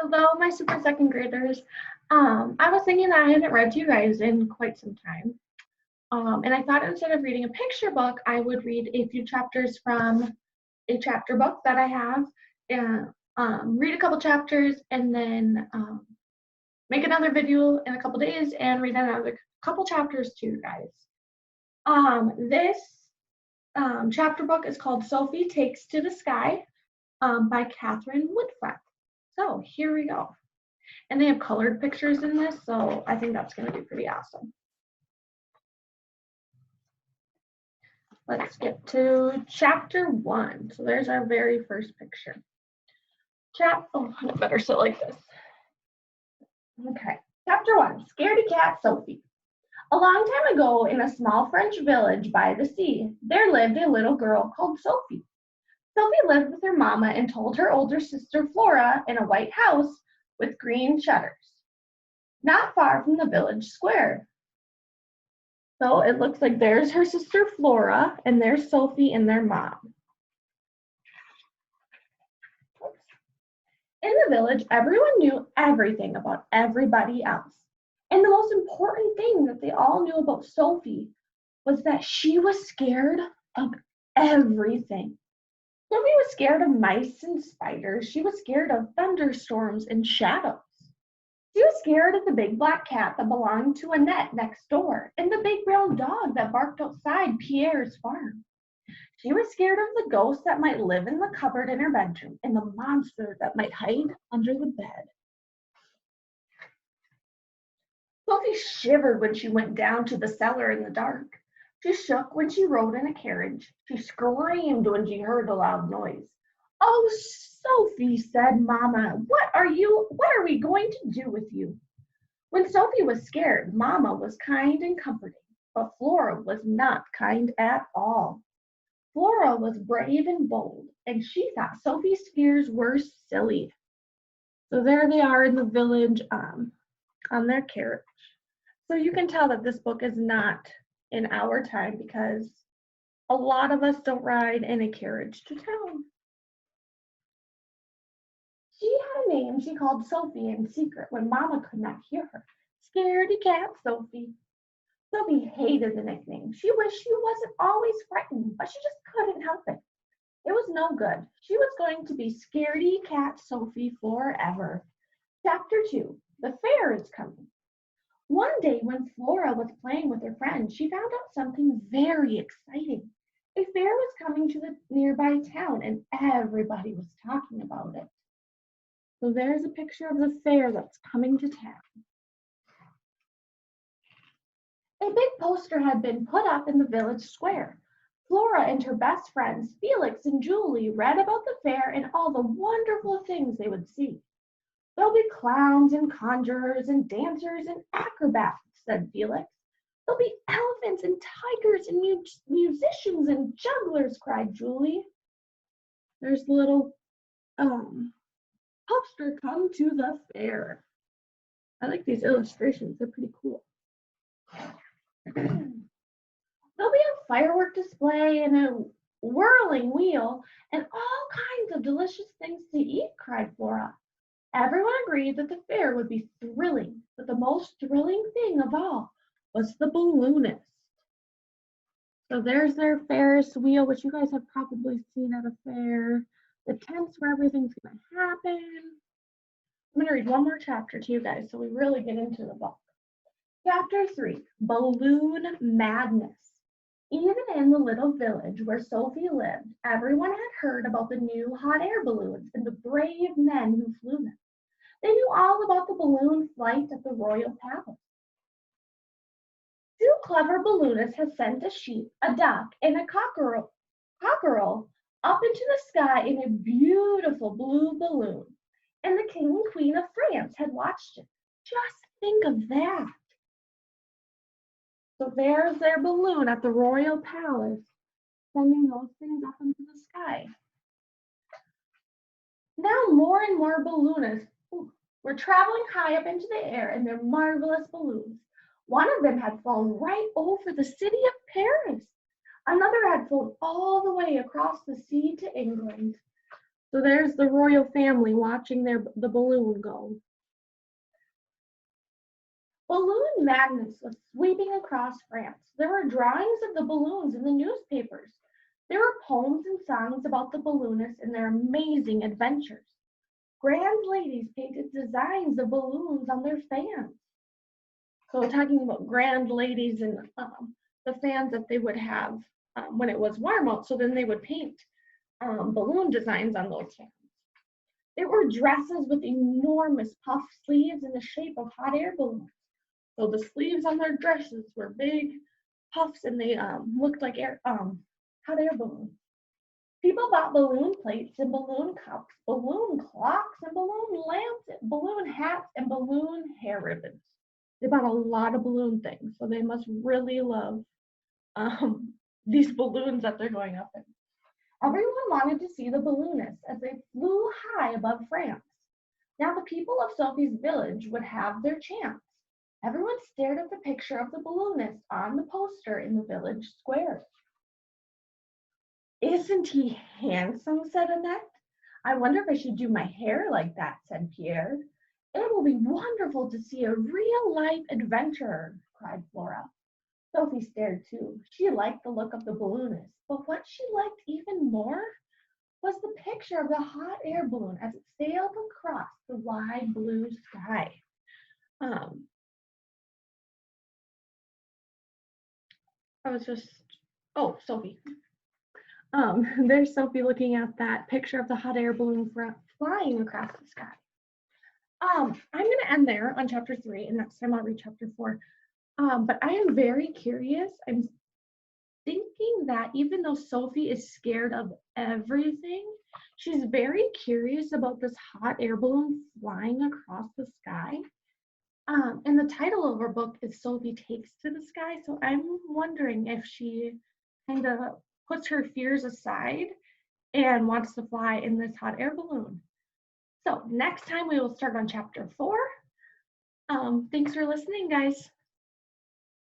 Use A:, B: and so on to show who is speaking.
A: Hello, my super second graders. I was thinking that I hadn't read to you guys in quite some time. And I thought instead of reading a picture book, I would read a few chapters from a chapter book that I have and read a couple chapters and then make another video in a couple days and read another couple chapters to you guys. This chapter book is called Sophie Takes to the Sky by Catherine Woodfret. So here we go. And they have colored pictures in this, so I think that's going to be pretty awesome. Let's get to chapter 1. So there's our very first picture. Oh, I better sit like this. Okay, chapter 1, Scaredy Cat Sophie. A long time ago, in a small French village by the sea, there lived a little girl called Sophie. Sophie lived with her mama and told her older sister Flora in a white house with green shutters, not far from the village square. So it looks like there's her sister Flora, and there's Sophie and their mom. In the village, everyone knew everything about everybody else. And the most important thing that they all knew about Sophie was that she was scared of everything. Sophie was scared of mice and spiders. She was scared of thunderstorms and shadows. She was scared of the big black cat that belonged to Annette next door and the big brown dog that barked outside Pierre's farm. She was scared of the ghost that might live in the cupboard in her bedroom and the monster that might hide under the bed. Sophie shivered when she went down to the cellar in the dark. She shook when she rode in a carriage. She screamed when she heard a loud noise. "Oh, Sophie," said Mama, what are we going to do with you?" When Sophie was scared, Mama was kind and comforting, but Flora was not kind at all. Flora was brave and bold, and she thought Sophie's fears were silly. So there they are in the village on their carriage. So you can tell that this book is not in our time because a lot of us don't ride in a carriage to town. She had a name she called Sophie in secret when Mama could not hear her. Scaredy Cat Sophie. Sophie hated the nickname. She wished she wasn't always frightened, but she just couldn't help it. It was no good. She was going to be Scaredy Cat Sophie forever. Chapter 2, The Fair is Coming. One day when Flora was playing with her friends, she found out something very exciting. A fair was coming to the nearby town and everybody was talking about it. So there's a picture of the fair that's coming to town. A big poster had been put up in the village square. Flora and her best friends, Felix and Julie, read about the fair and all the wonderful things they would see. "There'll be clowns and conjurers and dancers and acrobats," said Felix. "There'll be elephants and tigers and musicians and jugglers," cried Julie. There's the little poster, "Come to the fair." I like these illustrations. They're pretty cool. "There'll be a firework display and a whirling wheel and all kinds of delicious things to eat," cried Flora. Everyone agreed that the fair would be thrilling, but the most thrilling thing of all was the balloonist. So there's their Ferris wheel, which you guys have probably seen at a fair. The tents where everything's going to happen. I'm going to read one more chapter to you guys so we really get into the book. Chapter 3, Balloon Madness. Even in the little village where Sophie lived, everyone had heard about the new hot air balloons and the brave men who flew them. They knew all about the balloon flight at the royal palace. Two clever balloonists had sent a sheep, a duck, and a cockerel up into the sky in a beautiful blue balloon, and the king and queen of France had watched it. Just think of that. So there's their balloon at the royal palace, sending those things up into the sky. Now more and more balloonists were traveling high up into the air in their marvelous balloons. One of them had flown right over the city of Paris. Another had flown all the way across the sea to England. So there's the royal family watching the balloon go. Balloon madness was sweeping across France. There were drawings of the balloons in the newspapers. There were poems and songs about the balloonists and their amazing adventures. Grand ladies painted designs of balloons on their fans. So talking about grand ladies and the fans that they would have when it was warm out, so then they would paint balloon designs on those fans. There were dresses with enormous puff sleeves in the shape of hot air balloons. So the sleeves on their dresses were big puffs, and they looked like hot air balloons. People bought balloon plates and balloon cups, balloon clocks and balloon lamps, balloon hats, and balloon hair ribbons. They bought a lot of balloon things, so they must really love these balloons that they're going up in. Everyone wanted to see the balloonists as they flew high above France. Now the people of Sophie's village would have their chance. Everyone stared at the picture of the balloonist on the poster in the village square. "Isn't he handsome?" said Annette. "I wonder if I should do my hair like that," said Pierre. "It will be wonderful to see a real-life adventurer," cried Flora. Sophie stared too. She liked the look of the balloonist, but what she liked even more was the picture of the hot air balloon as it sailed across the wide blue sky. Sophie. There's Sophie looking at that picture of the hot air balloon flying across the sky. I'm going to end there on chapter 3, and next time I'll read chapter 4. But I am very curious. I'm thinking that even though Sophie is scared of everything, she's very curious about this hot air balloon flying across the sky. And the title of her book is Sophie Takes to the Sky. So I'm wondering if she kind of puts her fears aside and wants to fly in this hot air balloon. So next time we will start on chapter 4. Thanks for listening, guys.